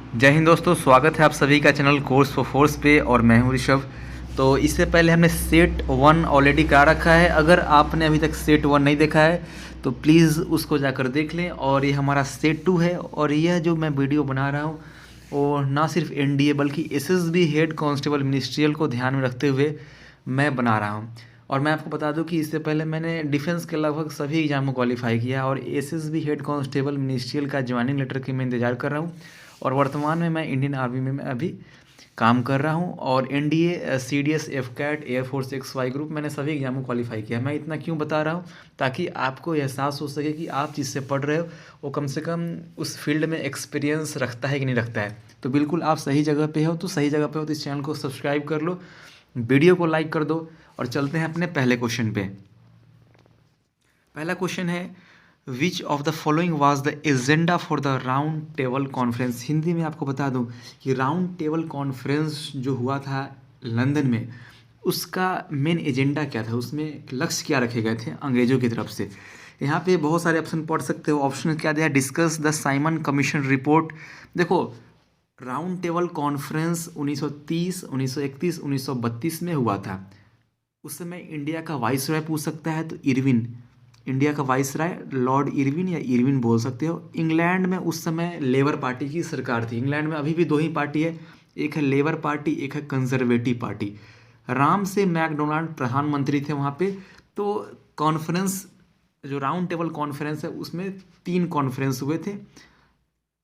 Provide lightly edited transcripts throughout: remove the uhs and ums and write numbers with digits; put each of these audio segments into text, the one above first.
जय हिंद दोस्तों, स्वागत है आप सभी का चैनल कोर्स फॉर फोर्स पे। और मैं हूं ऋषभ। तो इससे पहले हमने सेट वन ऑलरेडी करा रखा है। अगर आपने अभी तक सेट वन नहीं देखा है तो प्लीज़ उसको जाकर देख लें। और ये हमारा सेट टू है। और यह जो मैं वीडियो बना रहा हूँ वो ना सिर्फ एनडीए बल्कि एसएसबी हेड कांस्टेबल मिनिस्ट्रियल को ध्यान में रखते हुए मैं बना रहा हूँ। और मैं आपको बता दूं कि इससे पहले मैंने डिफेंस के लगभग सभी एग्जाम को क्वालिफाई किया और एसएसबी हेड कांस्टेबल मिनिस्ट्रियल का ज्वाइनिंग लेटर की मैं इंतज़ार कर रहा हूँ। और वर्तमान में मैं इंडियन आर्मी में मैं अभी काम कर रहा हूँ। और NDA, CDS, AFCAT, air force XY group मैंने सभी एग्जाम को क्वालिफाई किया। मैं इतना क्यों बता रहा हूँ? ताकि आपको एहसास हो सके कि आप जिससे पढ़ रहे हो वो कम से कम उस फील्ड में एक्सपीरियंस रखता है कि नहीं रखता है। तो बिल्कुल आप सही जगह पे हो। तो सही जगह पे हो तो इस चैनल को सब्सक्राइब कर लो, वीडियो को लाइक कर दो। और चलते हैं अपने पहले क्वेश्चन पे। पहला क्वेश्चन है, विच of the following was the agenda for the round table conference. Hindi में आपको बता दूं कि राउंड टेबल कॉन्फ्रेंस जो हुआ था लंदन में, उसका मेन एजेंडा क्या था, उसमें लक्ष्य क्या रखे गए थे अंग्रेजों की तरफ से। यहाँ पे बहुत सारे ऑप्शन पढ़ सकते हो। ऑप्शन क्या दिया? Discuss the Simon commission report. देखो, राउंड टेबल कॉन्फ्रेंस 1930, 1931, 1932 में हुआ था। उस समय इंडिया का वाइस रॉय पूछ सकता है तो इरविन, इंडिया का वाइस रॉय लॉर्ड इरविन या इरविन बोल सकते हो। इंग्लैंड में उस समय लेबर पार्टी की सरकार थी। इंग्लैंड में अभी भी दो ही पार्टी है, एक है लेबर पार्टी, एक है कंजर्वेटिव पार्टी। राम से मैकडोनाल्ड प्रधानमंत्री थे वहाँ पे। तो कॉन्फ्रेंस, जो राउंड टेबल कॉन्फ्रेंस है, उसमें 3 कॉन्फ्रेंस हुए थे।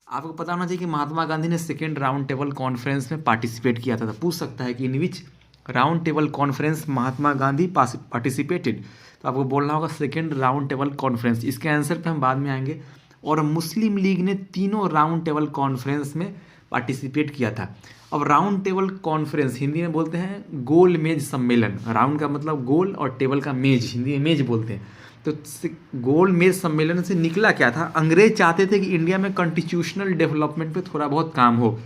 आपको पता होना चाहिए कि महात्मा गांधी ने सेकेंड राउंड टेबल कॉन्फ्रेंस में पार्टिसिपेट किया था। तो पूछ सकता है कि इन विच round table conference Mahatma Gandhi participated. तो आपको बोलना होगा सेकेंड राउंड टेबल कॉन्फ्रेंस। इसके आंसर पे हम बाद में आएंगे। और मुस्लिम लीग ने तीनों राउंड टेबल कॉन्फ्रेंस में पार्टिसिपेट किया था। अब राउंड टेबल कॉन्फ्रेंस हिंदी में बोलते हैं गोल मेज सम्मेलन। राउंड का मतलब गोल और टेबल का मेज, हिंदी में मेज बोलते हैं। तो गोल मेज सम्मेलन से निकला क्या था? अंग्रेज चाहते थे कि इंडिया में कॉन्स्टिट्यूशनल डेवलपमेंट पे थोड़ा बहुत काम हो।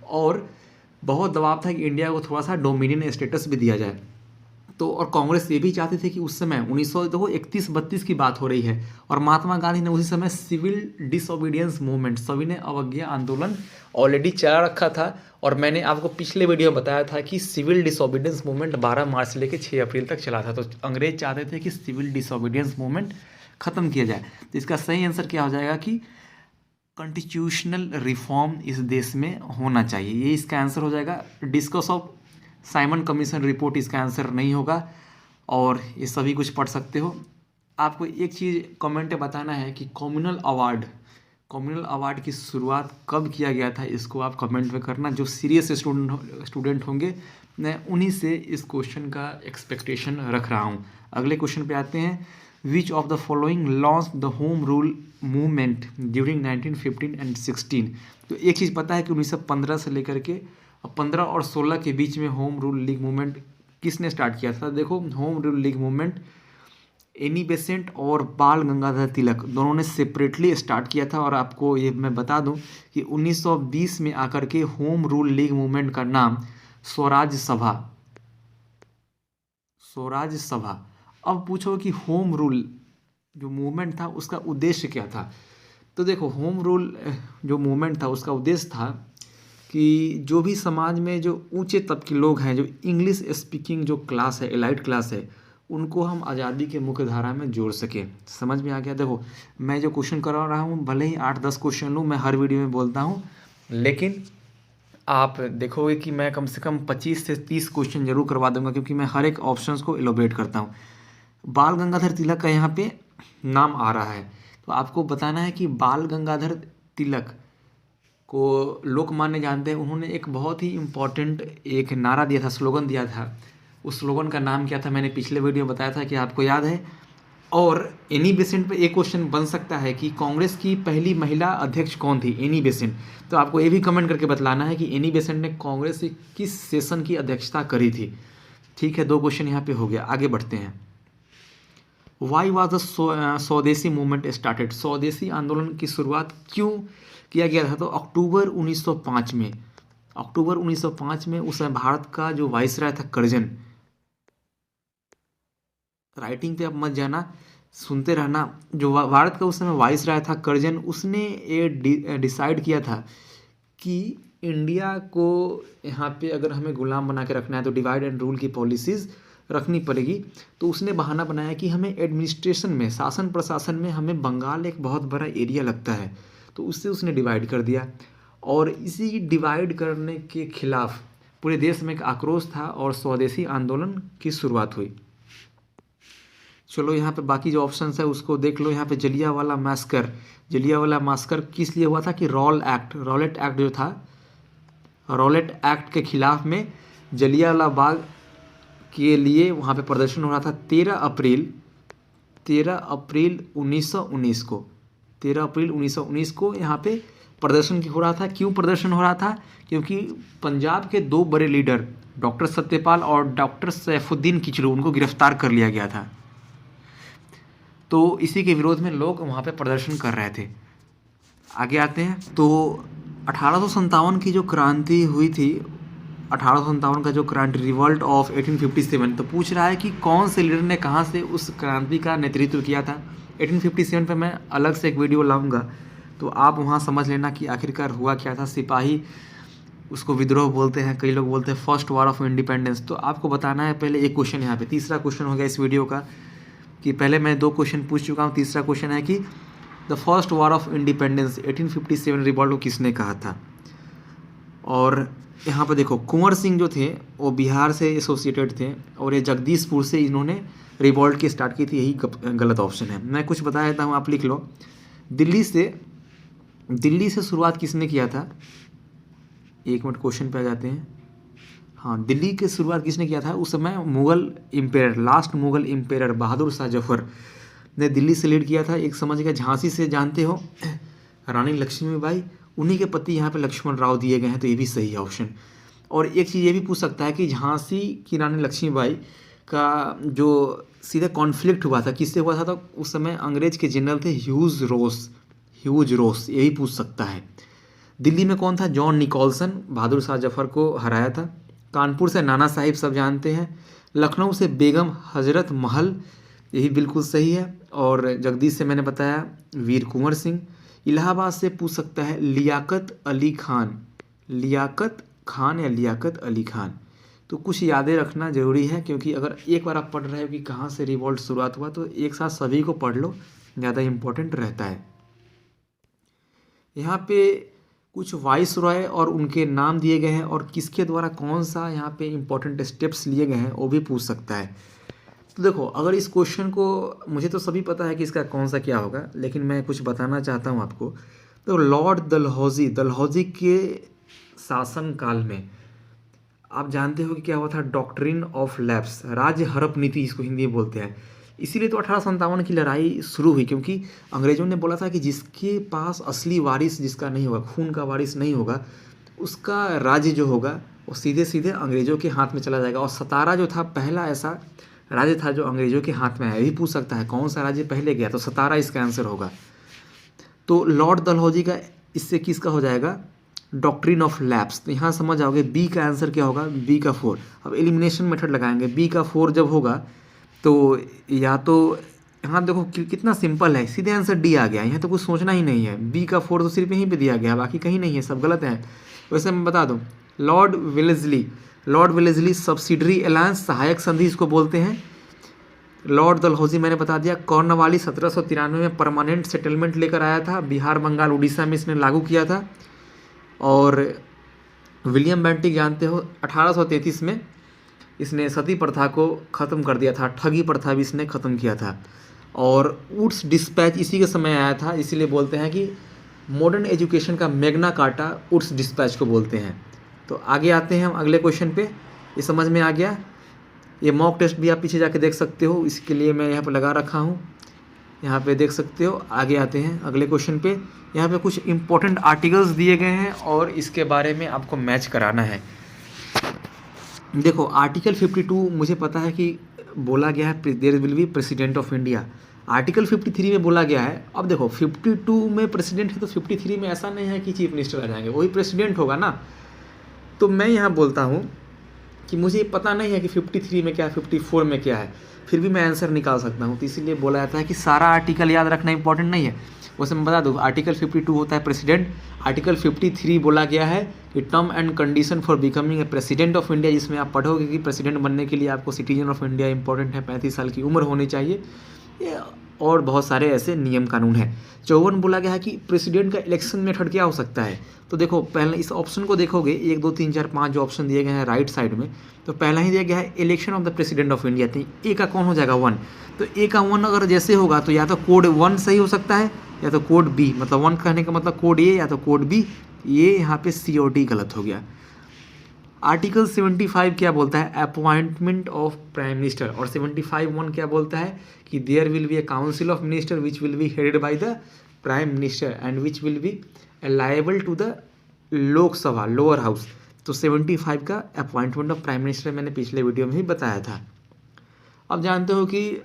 और बहुत दबाव था कि इंडिया को थोड़ा सा डोमिनियन स्टेटस भी दिया जाए। तो और कांग्रेस ये भी चाहते थे कि उस समय 1931-32 की बात हो रही है। और महात्मा गांधी ने उसी समय सिविल डिसोबीडियंस मूवमेंट, सविनय अवज्ञा आंदोलन ऑलरेडी चला रखा था। और मैंने आपको पिछले वीडियो में बताया था कि सिविल डिसोबीडियंस मूवमेंट 12 मार्च से लेकर 6 अप्रैल तक चला था। तो अंग्रेज चाहते थे कि सिविल डिसोबीडियंस मूवमेंट खत्म किया जाए। तो इसका सही आंसर क्या हो जाएगा कि कॉन्स्टिट्यूशनल रिफॉर्म इस देश में होना चाहिए। ये इसका आंसर हो जाएगा। Discuss of Simon commission report इसका आंसर नहीं होगा। और ये सभी कुछ पढ़ सकते हो। आपको एक चीज़ कमेंट में बताना है कि कम्युनल अवार्ड की शुरुआत कब किया गया था, इसको आप कमेंट में करना। जो सीरियस स्टूडेंट होंगे, मैं उन्हीं से इस क्वेश्चन का एक्सपेक्टेशन रख रहा हूँ। अगले क्वेश्चन पे आते हैं। विच of the following launch the home rule movement during 1915 and 16। तो एक चीज़ पता है कि 1915 से लेकर के 15 और 16 के बीच में होम रूल लीग मूवमेंट किसने स्टार्ट किया था? देखो, home rule league movement Annie Besant और बाल गंगाधर तिलक दोनों ने सेपरेटली स्टार्ट किया था। और आपको ये मैं बता दूं कि 1920 में आकर के होम रूल लीग मूवमेंट का नाम स्वराज सभा। अब पूछो कि होम रूल जो मूवमेंट था उसका उद्देश्य क्या था? तो देखो, होम रूल जो मूवमेंट था उसका उद्देश्य था कि जो भी समाज में जो ऊंचे तबके के लोग हैं, जो इंग्लिश स्पीकिंग जो क्लास है, एलाइट क्लास है, उनको हम आज़ादी के मुख्य धारा में जोड़ सकें। समझ में आ गया? देखो, मैं जो क्वेश्चन करा रहा हूँ, भले ही 8-10 क्वेश्चन लूँ, मैं हर वीडियो में बोलता हूँ, लेकिन आप देखोगे कि मैं कम से कम 25 से 30 क्वेश्चन जरूर करवा दूंगा, क्योंकि मैं हर एक ऑप्शंस को एलोबरेट करता हूँ। बाल गंगाधर तिलक का यहाँ पे नाम आ रहा है। तो आपको बताना है कि बाल गंगाधर तिलक को लोकमान्य जानते हैं। उन्होंने एक बहुत ही इम्पोर्टेंट एक नारा दिया था, स्लोगन दिया था। उस स्लोगन का नाम क्या था? मैंने पिछले वीडियो में बताया था कि आपको याद है। और एनी बेसेंट पे एक क्वेश्चन बन सकता है कि कांग्रेस की पहली महिला अध्यक्ष कौन थी? Annie Besant. तो आपको ये भी कमेंट करके बतलाना है कि एनी बेसेंट ने कांग्रेस की किस सेशन की अध्यक्षता करी थी। ठीक है, 2 क्वेश्चन यहाँ पे हो गया। आगे बढ़ते हैं। वाई वॉज द स्वदेशी मूवमेंट स्टार्टेड। स्वदेशी आंदोलन की शुरुआत क्यों किया गया था? तो अक्टूबर 1905 में, अक्टूबर 1905 में उस समय भारत का जो वाइसराय था कर्जन, राइटिंग पे अब मत जाना, सुनते रहना। जो भारत का उस समय वाइसराय था कर्जन, उसने ये डिसाइड किया था कि इंडिया को यहाँ पे अगर हमें गुलाम बना के रखना है तो डिवाइड एंड रूल की पॉलिसीज़ रखनी पड़ेगी। तो उसने बहाना बनाया कि हमें एडमिनिस्ट्रेशन में, शासन प्रशासन में हमें बंगाल एक बहुत बड़ा एरिया लगता है, तो उससे उसने डिवाइड कर दिया। और इसी डिवाइड करने के खिलाफ पूरे देश में एक आक्रोश था और स्वदेशी आंदोलन की शुरुआत हुई। चलो यहाँ पे बाकी जो ऑप्शंस है उसको देख लो। यहाँ पे जलियांवाला मास्कर किस लिए हुआ था कि रॉलेट एक्ट जो था, रॉलेट एक्ट के खिलाफ में जलियांवाला बाग के लिए वहाँ पे प्रदर्शन हो रहा था 13 अप्रैल 1919 को यहाँ पे प्रदर्शन हो रहा था। क्यों प्रदर्शन हो रहा था? क्योंकि पंजाब के 2 बड़े लीडर डॉक्टर सत्यपाल और डॉक्टर सैफुद्दीन किचलू, उनको गिरफ्तार कर लिया गया था। तो इसी के विरोध में लोग वहाँ पे प्रदर्शन कर रहे थे। आगे आते हैं। तो 1857 की जो क्रांति हुई थी, 1857 का जो क्रांति, रिवॉल्ट ऑफ 1857, तो पूछ रहा है कि कौन से लीडर ने कहाँ से उस क्रांति का नेतृत्व किया था। 1857 पे मैं अलग से एक वीडियो लाऊंगा, तो आप वहाँ समझ लेना कि आखिरकार हुआ क्या था। सिपाही उसको विद्रोह बोलते हैं, कई लोग बोलते हैं फर्स्ट वॉर ऑफ इंडिपेंडेंस। तो आपको बताना है पहले एक क्वेश्चन, यहाँ पे तीसरा क्वेश्चन हो गया इस वीडियो का, कि पहले मैं 2 क्वेश्चन पूछ चुका हूँ, तीसरा क्वेश्चन है कि the first war of independence 1857 revolt को किसने कहा था। और यहाँ पर देखो, कुंवर सिंह जो थे वो बिहार से एसोसिएटेड थे और ये जगदीशपुर से इन्होंने रिवॉल्ट की स्टार्ट की थी। यही गलत ऑप्शन है। मैं कुछ बता देता हूँ, आप लिख लो। दिल्ली से शुरुआत किसने किया था? 1 मिनट, क्वेश्चन पे आ जाते हैं। हाँ, दिल्ली की शुरुआत किसने किया था? उस समय Mughal empire, last Mughal empire Bahadur Shah Zafar ने दिल्ली से लीड किया था। एक समझ गया, झांसी से जानते हो रानी लक्ष्मीबाई, उन्हीं के पति यहाँ पे लक्ष्मण राव दिए गए हैं, तो ये भी सही है ऑप्शन। और एक चीज़ ये भी पूछ सकता है कि झांसी की रानी लक्ष्मीबाई का जो सीधा कॉन्फ्लिक्ट हुआ था, किससे हुआ था? तो उस समय अंग्रेज के जनरल थे ह्यूज रोस, यही पूछ सकता है। दिल्ली में कौन था? जॉन निकोलसन, बहादुर शाह जफर को हराया था। कानपुर से नाना साहिब सब जानते हैं। लखनऊ से बेगम हजरत महल, यही बिल्कुल सही है। और जगदीश से मैंने बताया वीर कुंवर सिंह। इलाहाबाद से पूछ सकता है लियाकत अली खान। तो कुछ यादें रखना ज़रूरी है, क्योंकि अगर एक बार आप पढ़ रहे हो कि कहाँ से रिवॉल्ट शुरुआत हुआ, तो एक साथ सभी को पढ़ लो, ज़्यादा इम्पोर्टेंट रहता है। यहाँ पे कुछ वाइस रॉय और उनके नाम दिए गए हैं और किसके द्वारा कौन सा यहाँ पे इम्पोर्टेंट स्टेप्स लिए गए हैं वो भी पूछ सकता है। तो देखो, अगर इस क्वेश्चन को, मुझे तो सभी पता है कि इसका कौन सा क्या होगा, लेकिन मैं कुछ बताना चाहता हूँ आपको। तो लॉर्ड डलहौजी के शासन काल में आप जानते हो कि क्या हुआ था? डॉक्ट्रिन ऑफ लैप्स, राज्य हड़प नीति इसको हिंदी में बोलते हैं। इसीलिए तो 1857 की लड़ाई शुरू हुई, क्योंकि अंग्रेजों ने बोला था कि जिसके पास असली वारिस जिसका नहीं होगा, खून का वारिस नहीं होगा, उसका राज्य जो होगा वो सीधे सीधे अंग्रेजों के हाथ में चला जाएगा। और सतारा जो था, पहला ऐसा राज्य था जो अंग्रेजों के हाथ में आया। यही पूछ सकता है कौन सा राज्य पहले गया, तो सतारा इसका आंसर होगा। तो लॉर्ड डलहौजी का इससे किसका हो जाएगा? Doctrine of lapse. तो यहाँ समझ आओगे बी का आंसर क्या होगा? बी का 4। अब एलिमिनेशन मेथड लगाएंगे। बी का 4 जब होगा तो या तो यहाँ देखो कितना सिंपल है, सीधे आंसर डी आ गया। यहाँ तो कुछ सोचना ही नहीं है। बी का 4 तो सिर्फ यहीं पे दिया गया, बाकी कहीं नहीं है, सब गलत है। वैसे मैं बता दूँ, लॉर्ड वेलेस्ली सब्सिडरी अलायंस, सहायक संधि इसको बोलते हैं। लॉर्ड डलहौजी मैंने बता दिया। कॉर्नवाली 1793 में परमानेंट सेटलमेंट लेकर आया था, बिहार, बंगाल, उड़ीसा में इसने लागू किया था। और विलियम बेंटिक जानते हो, 1833 में इसने सती प्रथा को ख़त्म कर दिया था। ठगी प्रथा भी इसने ख़त्म किया था। और वुड्स डिस्पैच इसी के समय आया था, इसीलिए बोलते हैं कि मॉडर्न एजुकेशन का मैग्ना कार्टा वुड्स डिस्पैच को बोलते हैं। तो आगे आते हैं हम अगले क्वेश्चन पे। ये समझ में आ गया? ये मॉक टेस्ट भी आप पीछे जाके देख सकते हो, इसके लिए मैं यहाँ पर लगा रखा हूँ, यहाँ पे देख सकते हो। आगे आते हैं अगले क्वेश्चन पे। यहाँ पे कुछ इंपॉर्टेंट आर्टिकल्स दिए गए हैं और इसके बारे में आपको मैच कराना है। देखो, आर्टिकल 52 मुझे पता है कि बोला गया है there will be president of India. Article 53 में बोला गया है। अब देखो, 52 में प्रेसिडेंट है तो 53 में ऐसा नहीं है कि चीफ मिनिस्टर आ जाएंगे, वही प्रेसिडेंट होगा ना। तो मैं यहाँ बोलता हूँ कि मुझे पता नहीं है कि 53 में क्या है, 54 में क्या है, फिर भी मैं आंसर निकाल सकता हूँ। तो इसीलिए बोला जाता है कि सारा आर्टिकल याद रखना इंपॉर्टेंट नहीं है। वैसे मैं बता दूँ, आर्टिकल 52 होता है प्रेसिडेंट। आर्टिकल 53 बोला गया है कि term and condition for becoming a president of India, जिसमें आप पढ़ोगे कि प्रेसिडेंट बनने के लिए आपको सिटीजन ऑफ इंडिया इंपॉर्टेंट है, 35 साल की उम्र होनी चाहिए, ये और बहुत सारे ऐसे नियम कानून हैं। 54 बोला गया है कि प्रेसिडेंट का इलेक्शन मेथड क्या हो सकता है। तो देखो पहले इस ऑप्शन को देखोगे, 1 2 3 4 5 जो ऑप्शन दिए गए हैं राइट साइड में, तो पहला ही दिया गया है election of the president of India. तो ए का कौन हो जाएगा 1, तो ए का 1 अगर जैसे होगा तो या तो कोड 1 सही हो सकता है या तो कोड बी, मतलब 1 कहने का मतलब कोड ए या तो कोड बी, ये यहाँ पे सी और डी गलत हो गया। आर्टिकल 75 क्या बोलता है, अपॉइंटमेंट ऑफ प्राइम मिनिस्टर, और 75(1) क्या बोलता है कि there will be a council of minister which will be headed by the prime minister and which will be liable to the Lok Sabha lower house. तो 75 का अपॉइंटमेंट ऑफ प्राइम मिनिस्टर मैंने पिछले video में ही बताया था। अब जानते हो कि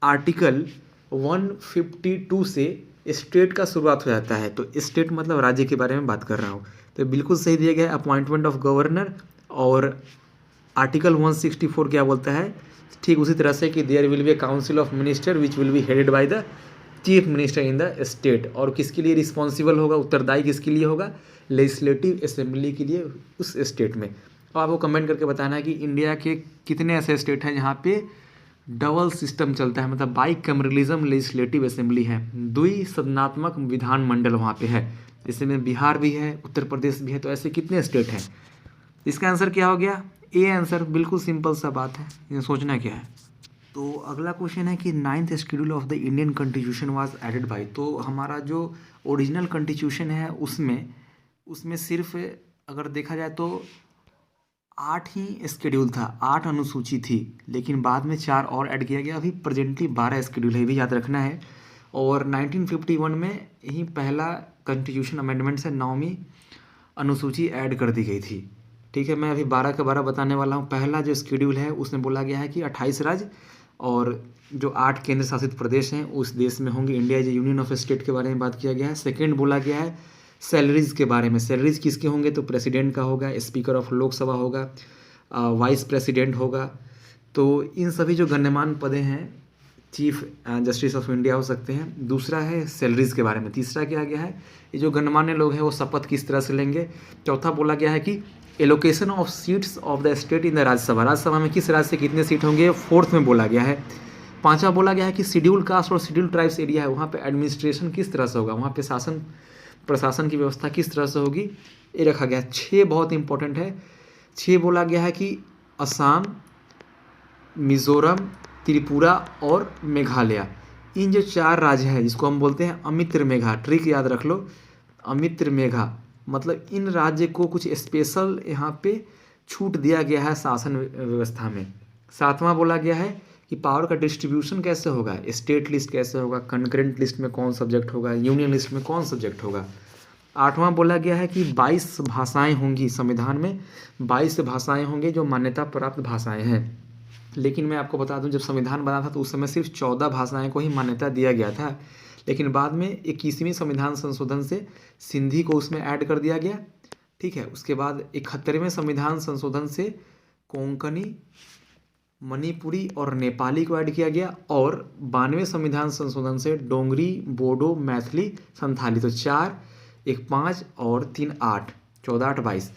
आर्टिकल 152 से स्टेट का शुरुआत हो जाता है, तो स्टेट मतलब राज्य के बारे में बात कर रहा हूँ, तो बिल्कुल सही दिया गया है अपॉइंटमेंट ऑफ गवर्नर। और आर्टिकल 164 क्या बोलता है, ठीक उसी तरह से कि there will be a council of minister which will be headed by the chief minister in the state, और किसके लिए रिस्पॉन्सिबल होगा, उत्तरदायी किसके लिए होगा, लेजिस्लेटिव असेंबली के लिए उस स्टेट में। और आपको कमेंट करके बताना है कि इंडिया के कितने ऐसे स्टेट हैं जहाँ पे डबल सिस्टम चलता है, मतलब बाई कैमरलिज्म लेजिस्लेटिव असेंबली है, द्विसदनात्मक विधानमंडल वहाँ पे है, इसमें बिहार भी है, उत्तर प्रदेश भी है, तो ऐसे कितने स्टेट हैं। इसका आंसर क्या हो गया, ए आंसर। बिल्कुल सिंपल सा बात है, ये सोचना क्या है। तो अगला क्वेश्चन है कि 9th schedule of the Indian constitution was added by, तो हमारा जो ओरिजिनल कॉन्स्टिट्यूशन है उसमें सिर्फ अगर देखा जाए तो 8 ही शेड्यूल था, 8 अनुसूची थी, लेकिन बाद में 4 और ऐड किया गया, अभी प्रेजेंटली 12 शेड्यूल है, ये भी याद रखना है। और 1951 में ही पहला कॉन्स्टिट्यूशन अमेंडमेंट से 9वीं अनुसूची ऐड कर दी गई थी। ठीक है, मैं अभी 12 के 12 बताने वाला हूँ। पहला जो शेड्यूल है उसमें बोला गया है कि 28 राज्य और जो 8 केंद्र शासित प्रदेश हैं उस देश में होंगे। India is A union of state के बारे में बात किया गया है। सेकेंड बोला गया है सैलरीज के बारे में, सैलरीज किसके होंगे, तो प्रेसिडेंट का होगा, स्पीकर ऑफ लोकसभा होगा, वाइस प्रेसिडेंट होगा। तो इन सभी जो गण्यमान्य पदे हैं चीफ जस्टिस ऑफ इंडिया हो सकते हैं। दूसरा है सैलरीज के बारे में। तीसरा क्या गया है, ये जो गण्यमान्य लोग हैं वो शपथ किस तरह से लेंगे। चौथा बोला गया है कि allocation of seats of the state in the Rajya Sabha, Rajya Sabha में किस राज्य से कितने सीट होंगे, फोर्थ में बोला गया है। पांचवा बोला गया है कि शेड्यूल कास्ट और शेड्यूल ट्राइब्स एरिया है वहाँ पे एडमिनिस्ट्रेशन किस तरह से होगा, वहाँ पे शासन प्रशासन की व्यवस्था किस तरह से होगी, ये रखा गया। 6 बहुत इंपॉर्टेंट है। 6 बोला गया है कि असम, मिजोरम, त्रिपुरा और मेघालय, इन जो 4 राज्य हैं जिसको हम बोलते हैं अमित्र मेघा, ट्रिक याद रख लो, अमित्र मेघा, मतलब इन राज्य को कुछ स्पेशल यहाँ पे छूट दिया गया है शासन व्यवस्था में। 7वां बोला गया है कि पावर का डिस्ट्रीब्यूशन कैसे होगा, स्टेट लिस्ट कैसे होगा, कंकरेंट लिस्ट में कौन सब्जेक्ट होगा, यूनियन लिस्ट में कौन सब्जेक्ट होगा। 8वां बोला गया है कि 22 भाषाएं होंगी संविधान में, 22 भाषाएं होंगी जो मान्यता प्राप्त भाषाएं हैं। लेकिन मैं आपको बता दूं जब संविधान बना था तो उस समय सिर्फ 14 भाषाएं को ही मान्यता दिया गया था, लेकिन बाद में 21वीं संविधान संशोधन से सिंधी को उसमें ऐड कर दिया गया। ठीक है, उसके बाद 71वें संविधान संशोधन से कोंकणी, मणिपुरी और नेपाली को ऐड किया गया, और 92वें संविधान संशोधन से डोंगरी, बोडो, मैथिली, संथाली। तो 4, 1 5 और 3 8, 14 8 22,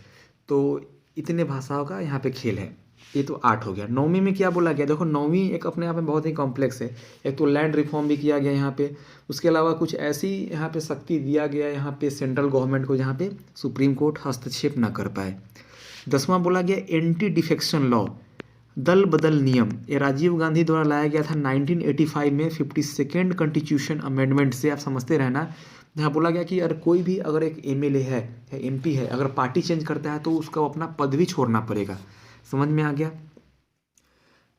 तो इतने भाषाओं का यहाँ पे खेल है। ये तो 8 हो गया। 9वीं में क्या बोला गया, देखो 9वीं एक अपने आप में बहुत ही कॉम्प्लेक्स है। एक तो लैंड रिफॉर्म भी किया गया यहाँ पे, उसके अलावा कुछ ऐसी यहाँ पे शक्ति दिया गया यहाँ पे सेंट्रल गवर्नमेंट को जहाँ पे सुप्रीम कोर्ट हस्तक्षेप ना कर पाए। 10वां बोला गया एंटी डिफेक्शन लॉ, दल बदल नियम, ये राजीव गांधी द्वारा लाया गया था 1985 में 52nd कॉन्स्टिट्यूशन अमेंडमेंट से। आप समझते रहना, जहाँ बोला गया कि अगर कोई भी अगर एक MLA है या MP है, अगर पार्टी चेंज करता है तो उसको अपना पद भी छोड़ना पड़ेगा। समझ में आ गया।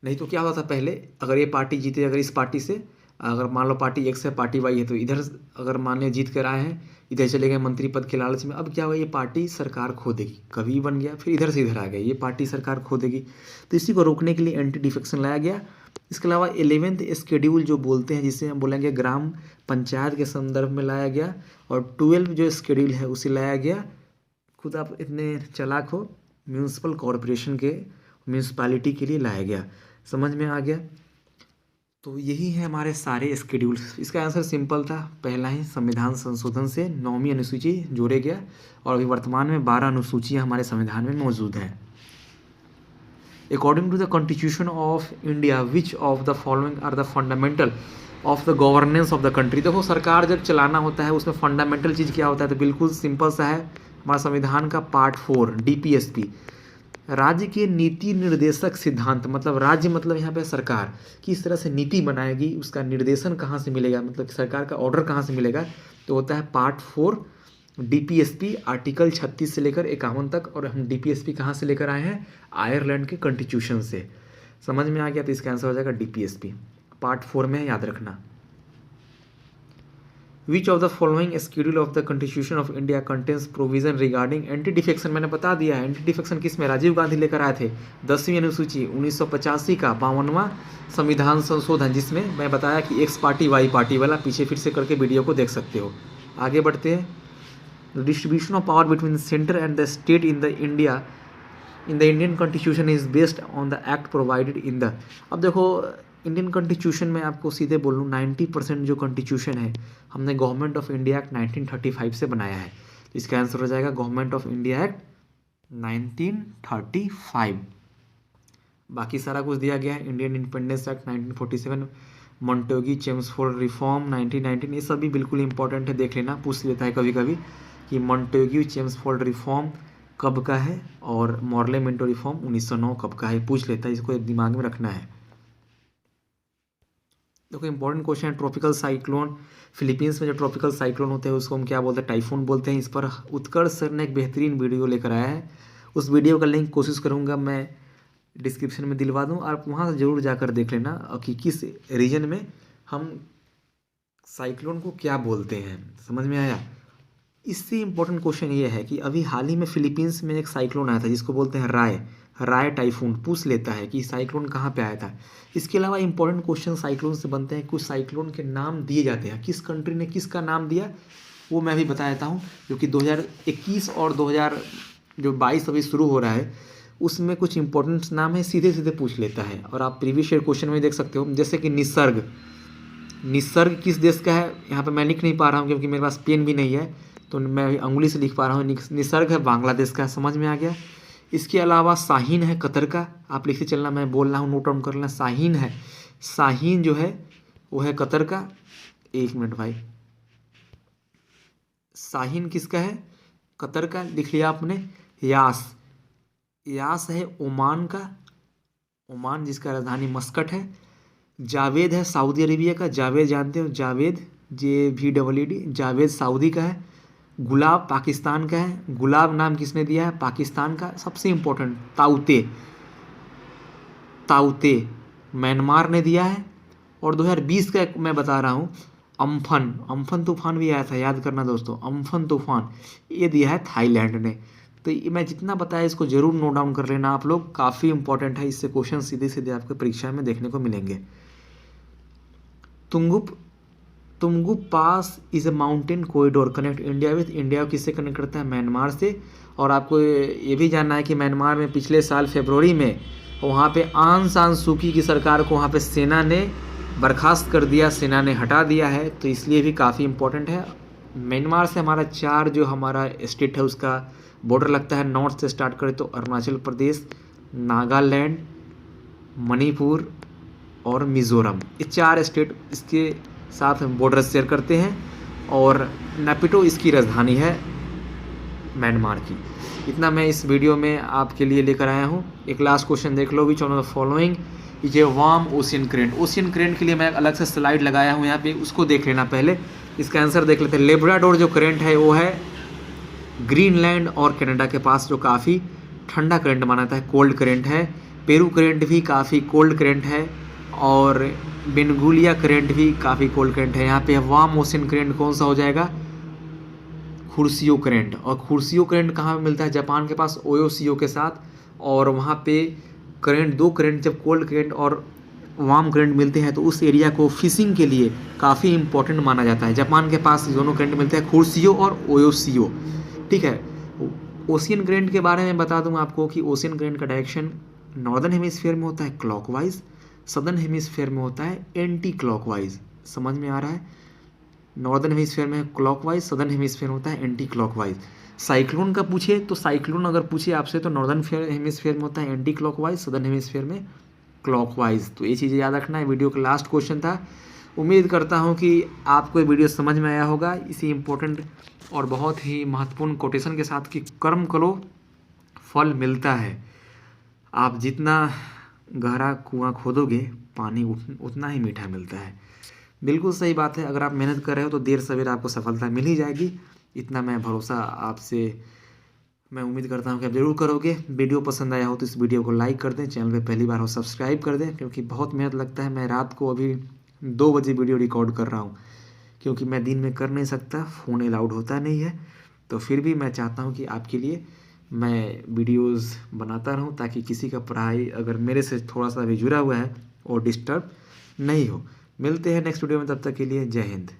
नहीं तो क्या होता था पहले, अगर ये पार्टी जीते, अगर इस पार्टी से अगर मान लो पार्टी X है पार्टी Y है, तो इधर अगर मान लो जीत कर आए हैं, इधर चले गए मंत्री पद के लालच में, अब क्या हुआ, ये पार्टी सरकार खो देगी। कभी बन गया फिर इधर से इधर आ गए, ये पार्टी सरकार खो देगी। तो इसी को रोकने के लिए एंटी डिफेक्शन लाया गया। इसके अलावा 11th शेड्यूल जो बोलते हैं, जिसे हम बोलेंगे ग्राम पंचायत के संदर्भ में लाया गया, और 12 जो शेड्यूल है उसे लाया गया, खुद आप इतने चालाक हो, म्यूनसिपल कॉरपोरेशन के म्यूनसिपालिटी के लिए लाया गया। समझ में आ गया। तो यही है हमारे सारे स्केड्यूल्स। इसका आंसर सिंपल था, पहला ही संविधान संशोधन से 9वीं अनुसूची जोड़े गया और अभी वर्तमान में 12 अनुसूचियाँ हमारे संविधान में मौजूद हैं। According to the constitution of India which of the following are the fundamental of the governance of the country. देखो सरकार जब चलाना होता है उसमें फंडामेंटल चीज़ क्या होता है, तो बिल्कुल सिंपल सा है, हमारा संविधान का पार्ट 4 DPSP, राज्य के नीति निर्देशक सिद्धांत, मतलब राज्य मतलब यहाँ पे सरकार किस तरह से नीति बनाएगी, उसका निर्देशन कहाँ से मिलेगा, मतलब सरकार का ऑर्डर कहाँ से मिलेगा, तो होता है पार्ट 4 DPSP, आर्टिकल 36 से लेकर 51 तक। और हम DPSP कहाँ से लेकर आए हैं, आयरलैंड के कॉन्स्टिट्यूशन से। समझ में आ गया, तो इसका आंसर हो जाएगा DPSP, पार्ट 4 में, याद रखना। विच of the following schedule of the constitution of India contains provision regarding anti defection. मैंने बता दिया है, एंटी डिफेक्शन किस में, राजीव गांधी लेकर आए थे, 10वीं अनुसूची 1985 का 52वां संविधान संशोधन, जिसमें मैं बताया कि एक्स पार्टी वाई पार्टी वाला, पीछे फिर से करके वीडियो को देख सकते हो। आगे बढ़ते हैं। Distribution of power between the centre and the state in the Indian constitution is based on the act provided in the. अब देखो इंडियन कॉन्स्टिट्यूशन में आपको सीधे बोल लूँ 90% जो कॉन्स्टिट्यूशन है हमने गवर्नमेंट ऑफ इंडिया एक्ट 1935 से बनाया है। तो इसका आंसर हो जाएगा गवर्नमेंट ऑफ इंडिया एक्ट 1935। बाकी सारा कुछ दिया गया है, Indian independence act 1947, Montagu Chelmsford reform 1919, ये सब भी बिल्कुल इंपॉर्टेंट है, देख लेना, पूछ लेता है कभी कभी कि मॉन्टेग्यू चेम्सफोर्ड रिफॉर्म कब का है और मॉर्ले मिंटो रिफॉर्म 1909 कब का है, पूछ लेता है, इसको दिमाग में रखना है। देखो इंपॉर्टेंट क्वेश्चन है, ट्रॉपिकल साइक्लोन, फिलीपींस में जो ट्रॉपिकल साइक्लोन होते हैं उसको हम क्या बोलते हैं, टाइफून बोलते हैं। इस पर उत्कर्ष सर ने एक बेहतरीन वीडियो लेकर आया है, उस वीडियो का लिंक कोशिश करूंगा मैं डिस्क्रिप्शन में दिलवा दूं, आप वहां से जरूर जाकर देख लेना कि किस रीजन में हम साइक्लोन को क्या बोलते हैं। समझ में आया। इससे इम्पोर्टेंट क्वेश्चन ये है कि अभी हाल ही में फिलीपींस में एक साइक्लोन आया था जिसको बोलते हैं राय टाइफून, पूछ लेता है कि साइक्लोन कहाँ पे आया था। इसके अलावा इंपॉर्टेंट क्वेश्चन साइक्लोन से बनते हैं, कुछ साइक्लोन के नाम दिए जाते हैं, किस कंट्री ने किसका नाम दिया वो मैं भी बता देता हूँ, जो कि 2021 और 2022 अभी शुरू हो रहा है उसमें कुछ इंपॉर्टेंट नाम है, सीधे सीधे पूछ लेता है। और आप प्रीवियस ईयर क्वेश्चन में देख सकते हो, जैसे कि निसर्ग किस देश का है, यहाँ पर मैं लिख नहीं पा रहा हूँ क्योंकि मेरे पास पेन भी नहीं है, तो मैं अंगुली से लिख पा रहा हूँ। निसर्ग है बांग्लादेश का, समझ में आ गया। इसके अलावा शाहीन है कतर का, आप लिखते चलना, मैं बोल रहा हूँ नोट डाउन कर लेना। शाहीन जो है वो है कतर का। एक मिनट भाई, शाहीन किसका है, कतर का, लिख लिया आपने। यास है ओमान का, ओमान जिसका राजधानी मस्कट है। जावेद है सऊदी अरेबिया का, जावेद जानते हो, जावेद JVED, जावेद सऊदी का है। गुलाब पाकिस्तान का है, गुलाब नाम किसने दिया है, पाकिस्तान का। सबसे इम्पोर्टेंट ताउते म्यांमार ने दिया है। और 2020 का मैं बता रहा हूँ, अम्फन तूफान भी आया था, याद करना दोस्तों, अम्फन तूफान ये दिया है थाईलैंड ने। तो मैं जितना बताया इसको जरूर नोट डाउन कर लेना आप लोग, काफ़ी इंपॉर्टेंट है, इससे क्वेश्चन सीधे सीधे आपको परीक्षा में देखने को मिलेंगे। Tungup pass is a mountain corridor connect India with, India किससे कनेक्ट करता है, म्यांमार से। और आपको ये भी जानना है कि म्यांमार में पिछले साल फरवरी में वहाँ पे आंग सान सू की सरकार को वहाँ पे सेना ने बर्खास्त कर दिया, सेना ने हटा दिया है, तो इसलिए भी काफ़ी इम्पोर्टेंट है। म्यांमार से हमारा 4 जो हमारा स्टेट है उसका बॉर्डर लगता है। नॉर्थ से स्टार्ट करें तो अरुणाचल प्रदेश, नागालैंड, मणिपुर और मिज़ोरम, ये 4 स्टेट इसके साथ बॉर्डर शेयर करते हैं। और नेपिटो इसकी राजधानी है म्यांमार की। इतना मैं इस वीडियो में आपके लिए लेकर आया हूँ। एक लास्ट क्वेश्चन देख लो, which one of the following is a warm ocean current. Ocean current के लिए मैं अलग से स्लाइड लगाया हूँ यहाँ पे, उसको देख लेना। पहले इसका आंसर देख लेते हैं। लेब्राडोर जो करेंट है वो है ग्रीनलैंड और कनाडा के पास, जो काफ़ी ठंडा करेंट माना जाता है, कोल्ड करेंट है। पेरू करेंट भी काफ़ी कोल्ड करेंट है और बेंगुलिया करेंट भी काफ़ी कोल्ड करेंट है। यहाँ पे वार्म ओशियन करेंट कौन सा हो जाएगा, खुर्सियो करेंट। और खुर्सियो करेंट कहाँ पे मिलता है, जापान के पास ओयोसीओ के साथ। और वहाँ पे करेंट, 2 करेंट जब कोल्ड करेंट और वार्म करेंट मिलते हैं तो उस एरिया को फिशिंग के लिए काफ़ी इंपॉर्टेंट माना जाता है। जापान के पास दोनों करेंट मिलते हैं, खुर्सियो और ओयोसीओ। ठीक है, ओशियन करेंट के बारे में बता दूं आपको कि ओशियन करेंट का डायरेक्शन नॉर्दर्न हेमिस्फीयर में होता है क्लॉकवाइज, सदर्न हेमिस्फेयर में होता है एंटी क्लॉकवाइज। समझ में आ रहा है? नॉर्दर्न हेमिस्फेयर में क्लॉकवाइज, सदर्न हेमिस्फेयर होता है एंटी क्लॉकवाइज। साइक्लोन का पूछे तो साइक्लोन अगर पूछे आपसे तो नॉर्दर्न हेमिस्फेयर में होता है एंटी क्लॉकवाइज, सदर्न हेमिस्फेयर में क्लॉकवाइज। तो ये चीज़ें याद रखना है। वीडियो का लास्ट क्वेश्चन था। उम्मीद करता हूँ कि आपको ये वीडियो समझ में आया होगा इसी इम्पोर्टेंट और बहुत ही महत्वपूर्ण कोटेशन के साथ कि कर्म करो फल मिलता है। आप जितना गहरा कुआं खोदोगे पानी उतना ही मीठा मिलता है। बिल्कुल सही बात है। अगर आप मेहनत कर रहे हो तो देर सवेर आपको सफलता मिल ही जाएगी। इतना मैं भरोसा आपसे मैं उम्मीद करता हूँ कि आप ज़रूर करोगे। वीडियो पसंद आया हो तो इस वीडियो को लाइक कर दें, चैनल पे पहली बार हो सब्सक्राइब कर दें, क्योंकि बहुत मेहनत लगता है। मैं रात को अभी 2 बजे वीडियो रिकॉर्ड कर रहा हूँ, क्योंकि मैं दिन में कर नहीं सकता, फ़ोन अलाउड होता नहीं है। तो फिर भी मैं चाहता हूँ कि आपके लिए मैं वीडियोज़ बनाता रहूँ ताकि किसी का पढ़ाई अगर मेरे से थोड़ा सा भी जुड़ा हुआ है और डिस्टर्ब नहीं हो। मिलते हैं नेक्स्ट वीडियो में, तब तक के लिए जय हिंद।